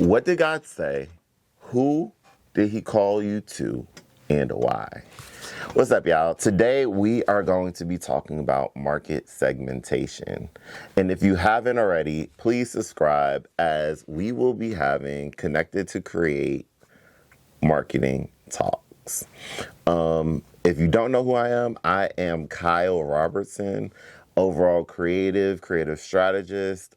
What did God say? Who did he call you to, and why? What's up, y'all? Today we are going to be talking about market segmentation. And if you haven't already, please subscribe, as we will be having Connected to Create marketing talks. If you don't know who I am Kyle Robertson, overall creative strategist,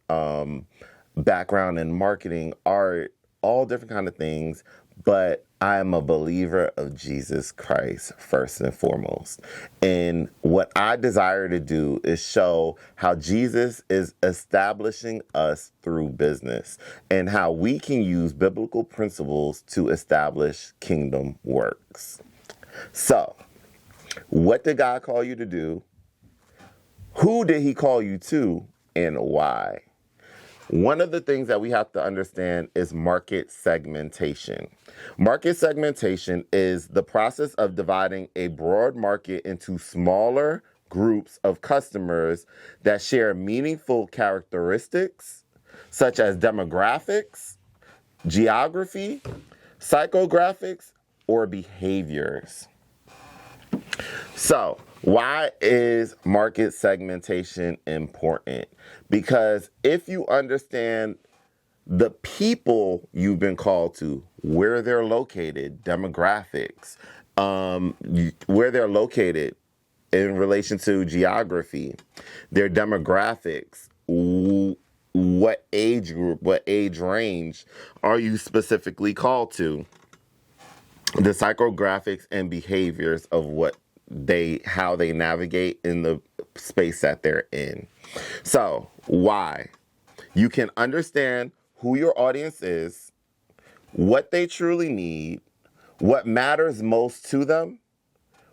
background in marketing, art, all different kind of things, but I am a believer of Jesus Christ first and foremost. And what I desire to do is show how Jesus is establishing us through business and how we can use biblical principles to establish kingdom works. So, what did God call you to do? Who did he call you to, and why? One of the things that we have to understand is market segmentation. Market segmentation is the process of dividing a broad market into smaller groups of customers that share meaningful characteristics such as demographics, geography, psychographics, or behaviors. So, why is market segmentation important? Because if you understand the people you've been called to, where they're located, demographics, where they're located in relation to geography, their demographics, what age group, what age range are you specifically called to? The psychographics and behaviors of how they navigate in the space that they're in. So, why? You can understand who your audience is, what they truly need, what matters most to them,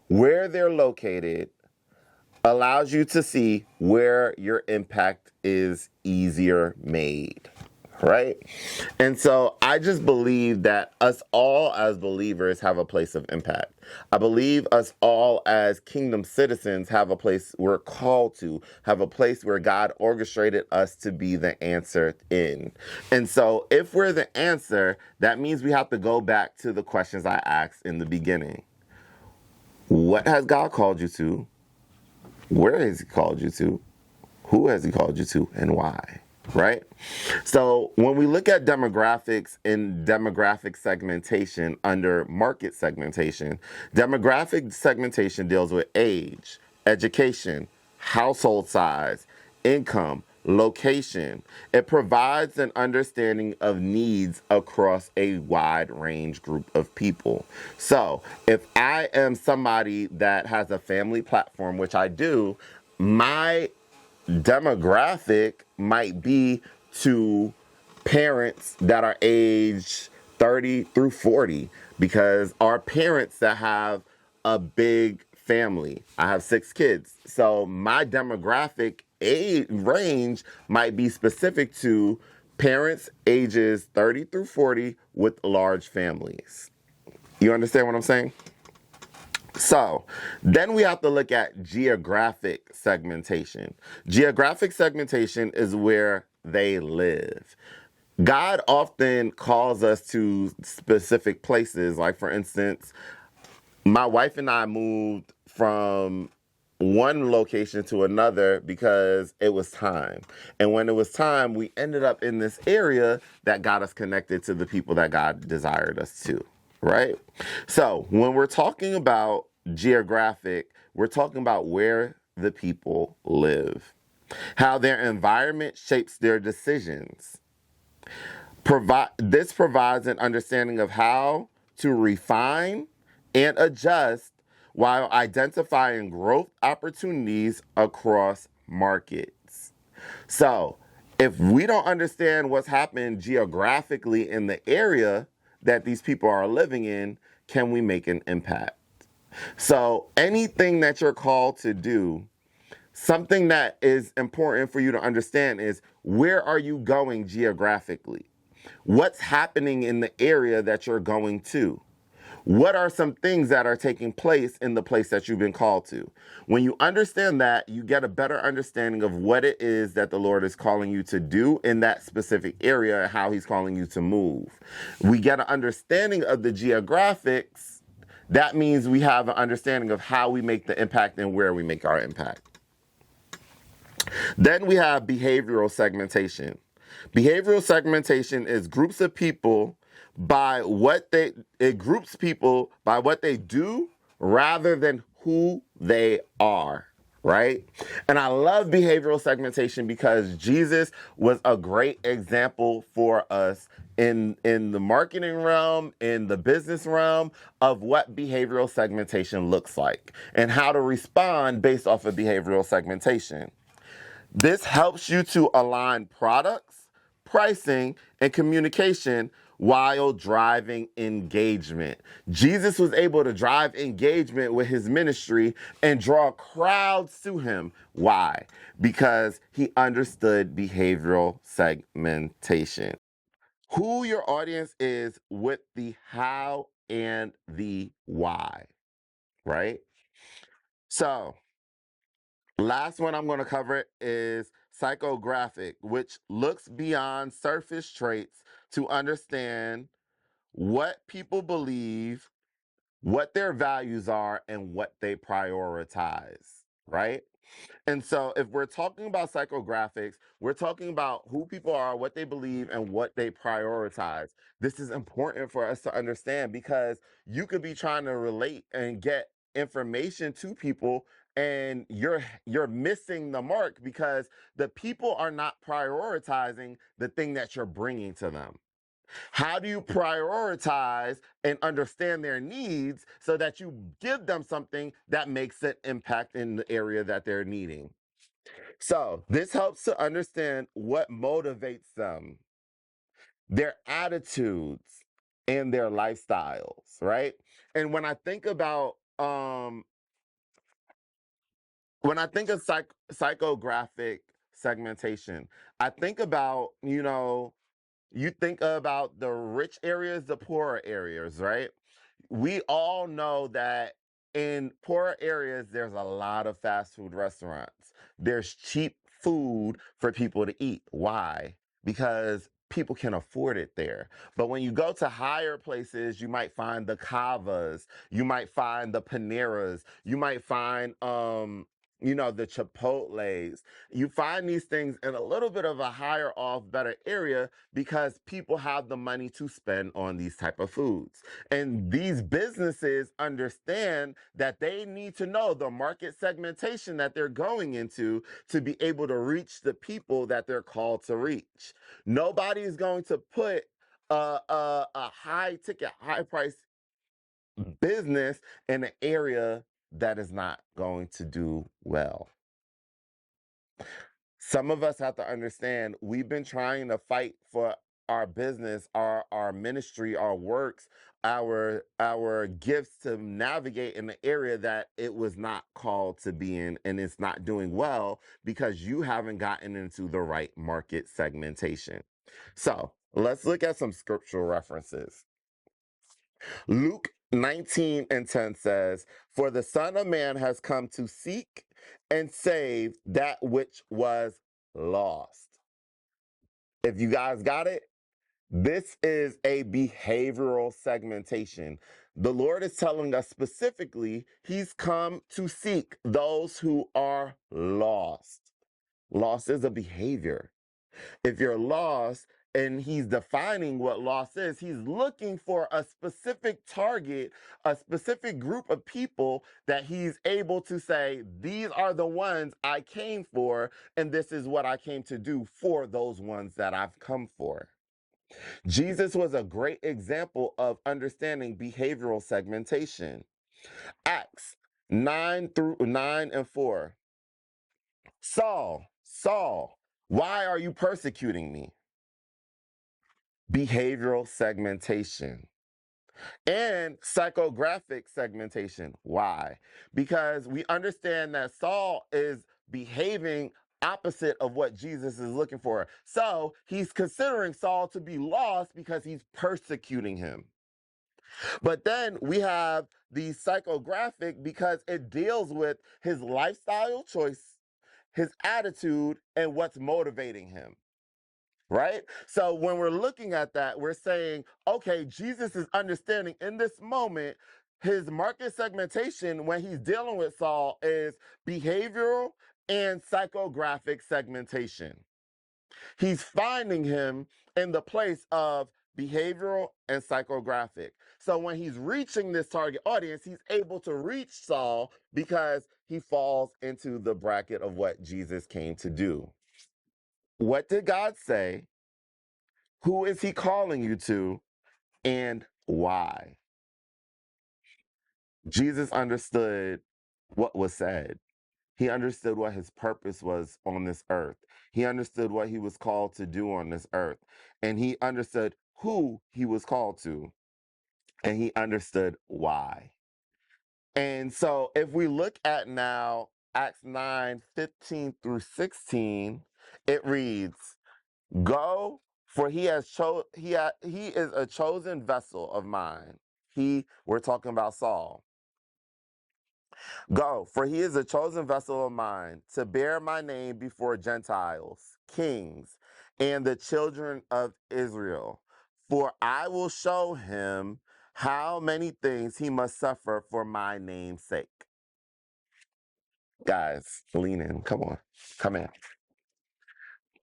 where they're located, allows you to see where your impact is easier made. Right? And so I just believe that us all as believers have a place of impact. I believe us all as kingdom citizens have a place we're called to, have a place where God orchestrated us to be the answer in. And so if we're the answer, that means we have to go back to the questions I asked in the beginning. What has God called you to? Where has he called you to? Who has he called you to, and why? Right? So when we look at demographics and demographic segmentation under market segmentation, demographic segmentation deals with age, education, household size, income, location. It provides an understanding of needs across a wide range group of people. So if I am somebody that has a family platform, which I do, my demographic might be to parents that are age 30 through 40, because our parents that have a big family. I have 6 kids. So my demographic age range might be specific to parents ages 30 through 40 with large families. You understand what I'm saying? So then we have to look at geographic segmentation. Geographic segmentation is where they live. God often calls us to specific places. Like, for instance, my wife and I moved from one location to another because it was time. And when it was time, we ended up in this area that got us connected to the people that God desired us to. Right? So when we're talking about geographic, we're talking about where the people live, how their environment shapes their decisions. This provides an understanding of how to refine and adjust while identifying growth opportunities across markets. So if we don't understand what's happening geographically in the area that these people are living in, can we make an impact? So anything that you're called to do, something that is important for you to understand is, where are you going geographically? What's happening in the area that you're going to? What are some things that are taking place in the place that you've been called to? When you understand that, you get a better understanding of what it is that the Lord is calling you to do in that specific area and how he's calling you to move. We get an understanding of the geographics. That means we have an understanding of how we make the impact and where we make our impact. Then we have behavioral segmentation. Behavioral segmentation is groups of people by what they it groups people by what they do rather than who they are, right? And I love behavioral segmentation because Jesus was a great example for us in the marketing realm, in the business realm, of what behavioral segmentation looks like and how to respond based off of behavioral segmentation. This helps you to align products, pricing, and communication while driving engagement. Jesus was able to drive engagement with his ministry and draw crowds to him. Why? Because he understood behavioral segmentation. Who your audience is with the how and the why, right? So, last one I'm going to cover is psychographic, which looks beyond surface traits to understand what people believe, what their values are, and what they prioritize, right? And so, if we're talking about psychographics, we're talking about who people are, what they believe, and what they prioritize. This is important for us to understand because you could be trying to relate and get information to people and you're missing the mark because the people are not prioritizing the thing that you're bringing to them. How do you prioritize and understand their needs so that you give them something that makes an impact in the area that they're needing? So, this helps to understand what motivates them, their attitudes, and their lifestyles, right? And when I think of psychographic segmentation, I think about, you think about the rich areas, the poorer areas, right? We all know that in poorer areas, there's a lot of fast food restaurants. There's cheap food for people to eat. Why? Because people can afford it there. But when you go to higher places, you might find the Kavas, you might find the Paneras, you might find the Chipotles. You find these things in a little bit of a higher off, better area because people have the money to spend on these type of foods. And these businesses understand that they need to know the market segmentation that they're going into to be able to reach the people that they're called to reach. Nobody is going to put a high ticket, high price business in an area that is not going to do well. Some of us have to understand we've been trying to fight for our business, our ministry, our works, our gifts to navigate in the area that it was not called to be in and it's not doing well because you haven't gotten into the right market segmentation. So let's look at some scriptural references. Luke 19:10 says, "For the Son of Man has come to seek and save that which was lost." If you guys got it, this is a behavioral segmentation. The Lord is telling us specifically, he's come to seek those who are lost. Lost is a behavior. If you're lost and he's defining what loss is, he's looking for a specific target, a specific group of people that he's able to say, these are the ones I came for, and this is what I came to do for those ones that I've come for. Jesus was a great example of understanding behavioral segmentation. Acts 9:9 and 4. Saul, Saul, why are you persecuting me? Behavioral segmentation and psychographic segmentation. Why? Because we understand that Saul is behaving opposite of what Jesus is looking for. So he's considering Saul to be lost because he's persecuting him. But then we have the psychographic because it deals with his lifestyle choice, his attitude, and what's motivating him. Right? So when we're looking at that, we're saying, okay, Jesus is understanding in this moment his market segmentation when he's dealing with Saul is behavioral and psychographic segmentation. He's finding him in the place of behavioral and psychographic. So when he's reaching this target audience, he's able to reach Saul because he falls into the bracket of what Jesus came to do. What did God say? Who is he calling you to and why? Jesus understood what was said. He understood what his purpose was on this earth. He understood what he was called to do on this earth. And he understood who he was called to. And he understood why. And so if we look at now Acts 9:15 through 16, it reads, Go, for he is a chosen vessel of mine. We're talking about Saul. Go, for he is a chosen vessel of mine to bear my name before Gentiles, kings, and the children of Israel. For I will show him how many things he must suffer for my name's sake. Guys, lean in. Come on. Come in.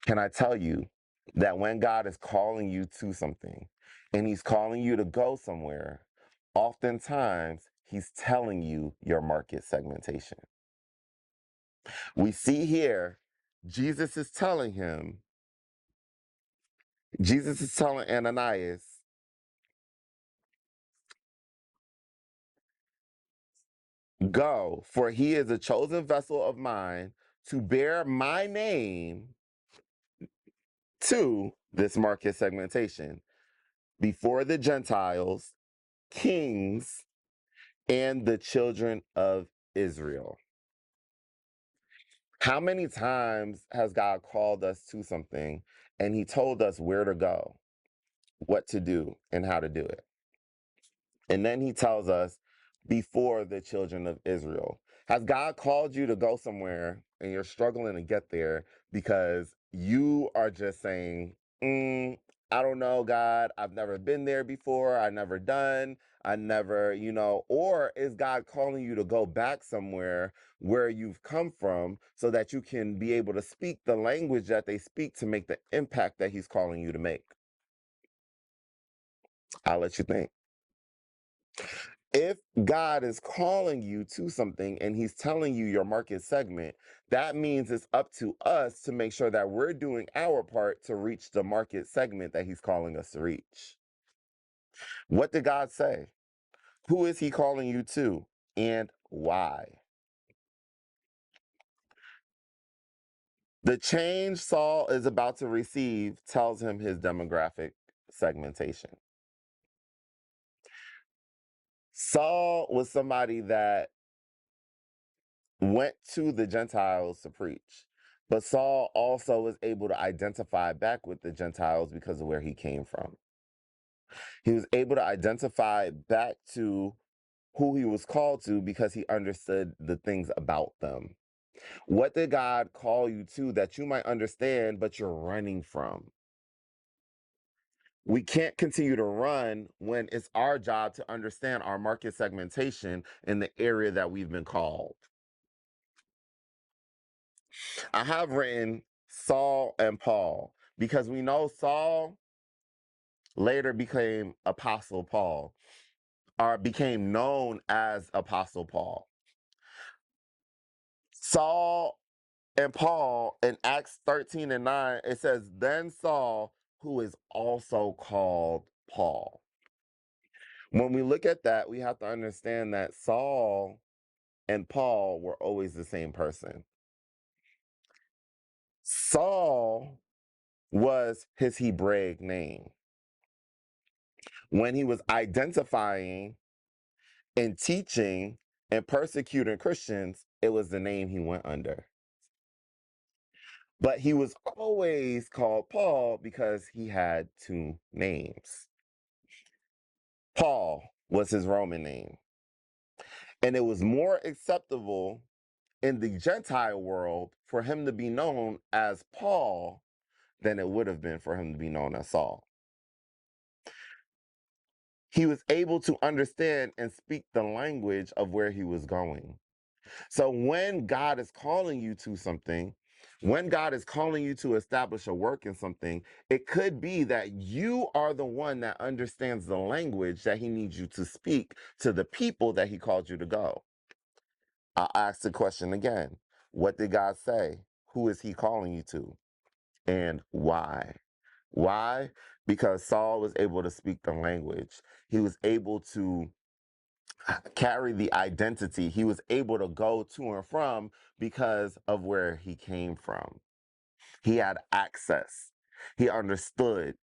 Can I tell you that when God is calling you to something and he's calling you to go somewhere, oftentimes he's telling you your market segmentation. We see here, Jesus is telling Ananias, go, for he is a chosen vessel of mine to bear my name to this market segmentation before the Gentiles, kings, and the children of Israel. How many times has God called us to something and he told us where to go, what to do, and how to do it? And then he tells us before the children of Israel. Has God called you to go somewhere and you're struggling to get there because you are just saying, I don't know, God, I've never been there before, I never done, I never, or is God calling you to go back somewhere where you've come from so that you can be able to speak the language that they speak to make the impact that he's calling you to make? I'll let you think. If God is calling you to something and he's telling you your market segment, that means it's up to us to make sure that we're doing our part to reach the market segment that he's calling us to reach. What did God say? Who is he calling you to and why? The change Saul is about to receive tells him his demographic segmentation. Saul was somebody that went to the Gentiles to preach. But Saul also was able to identify back with the Gentiles because of where he came from. He was able to identify back to who he was called to because he understood the things about them. What did God call you to that you might understand, but you're running from? We can't continue to run when it's our job to understand our market segmentation in the area that we've been called. I have written Saul and Paul because we know Saul later became Apostle Paul or became known as Apostle Paul. Saul and Paul in Acts 13 and 9, it says, Then Saul, who is also called Paul. When we look at that, we have to understand that Saul and Paul were always the same person. Saul was his Hebraic name. When he was identifying and teaching and persecuting Christians, it was the name he went under. But he was always called Paul because he had two names. Paul, was his Roman name. And it was more acceptable in the Gentile world for him to be known as Paul than it would have been for him to be known as Saul. He was able to understand and speak the language of where he was going. So when God is calling you to something, when God is calling you to establish a work in something, it could be that you are the one that understands the language that he needs you to speak to the people that he called you to go. I'll ask the question again. What did God say? Who is he calling you to? And why? Why? Because Saul was able to speak the language. He was able to carry the identity. He was able to go to and from because of where he came from. He had access. He understood.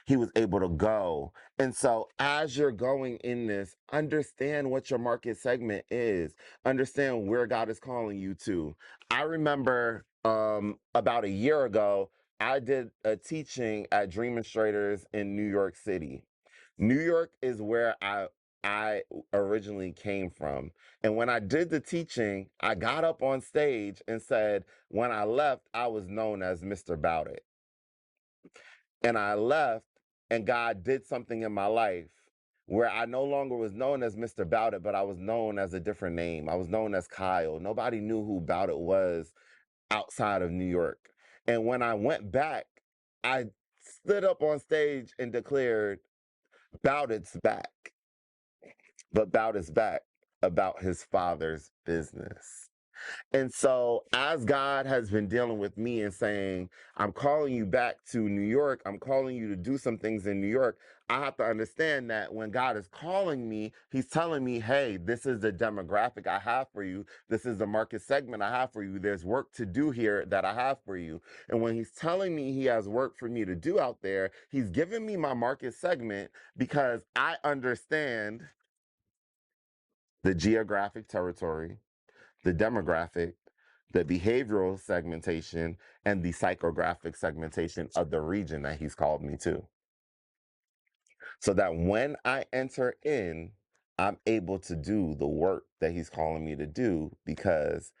He was able to go. And so as you're going in this, understand what your market segment is. Understand where God is calling you to. I remember about a year ago, I did a teaching at Dreaminstrators in New York City. New York is where I originally came from. And when I did the teaching, I got up on stage and said, when I left, I was known as Mr. Bout It. And I left, and God did something in my life where I no longer was known as Mr. Bout It, but I was known as a different name. I was known as Kyle. Nobody knew who Bout It was outside of New York. And when I went back, I stood up on stage and declared, Bout It's back. But Bout It's back about his father's business. And so, as God has been dealing with me and saying, I'm calling you back to New York, I'm calling you to do some things in New York, I have to understand that when God is calling me, he's telling me, hey, this is the demographic I have for you. This is the market segment I have for you. There's work to do here that I have for you. And when he's telling me he has work for me to do out there, he's giving me my market segment because I understand the geographic territory, the demographic, the behavioral segmentation, and the psychographic segmentation of the region that he's called me to. So that when I enter in, I'm able to do the work that he's calling me to do because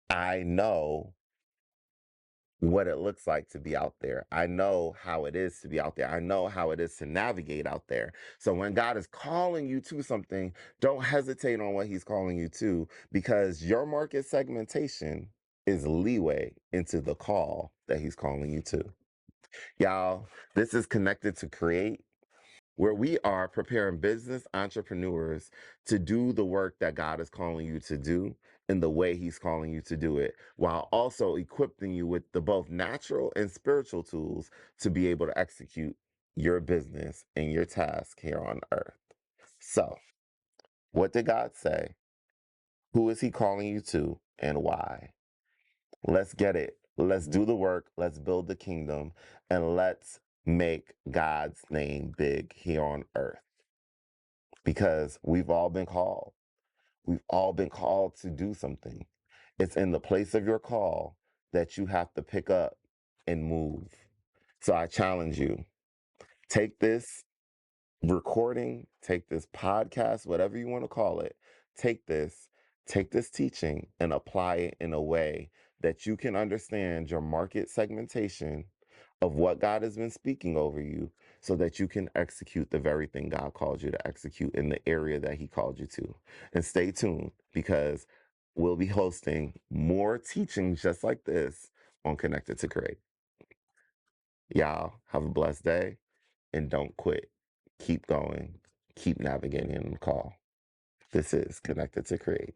I know what it looks like to be out there. I know how it is to be out there. I know how it is to navigate out there. So when God is calling you to something, don't hesitate on what he's calling you to because your market segmentation is leeway into the call that he's calling you to. Y'all, this is Connected to Create, where we are preparing business entrepreneurs to do the work that God is calling you to do in the way he's calling you to do it, while also equipping you with the both natural and spiritual tools to be able to execute your business and your task here on earth. So, what did God say? Who is he calling you to and why? Let's get it. Let's do the work. Let's build the kingdom and let's make God's name big here on earth. Because we've all been called. We've all been called to do something. It's in the place of your call that you have to pick up and move. So I challenge you, take this recording, take this podcast, whatever you want to call it, take this teaching and apply it in a way that you can understand your market segmentation of what God has been speaking over you so that you can execute the very thing God called you to execute in the area that he called you to. And stay tuned because we'll be hosting more teachings just like this on Connected to Create. Y'all have a blessed day and don't quit. Keep going. Keep navigating the call. This is Connected to Create.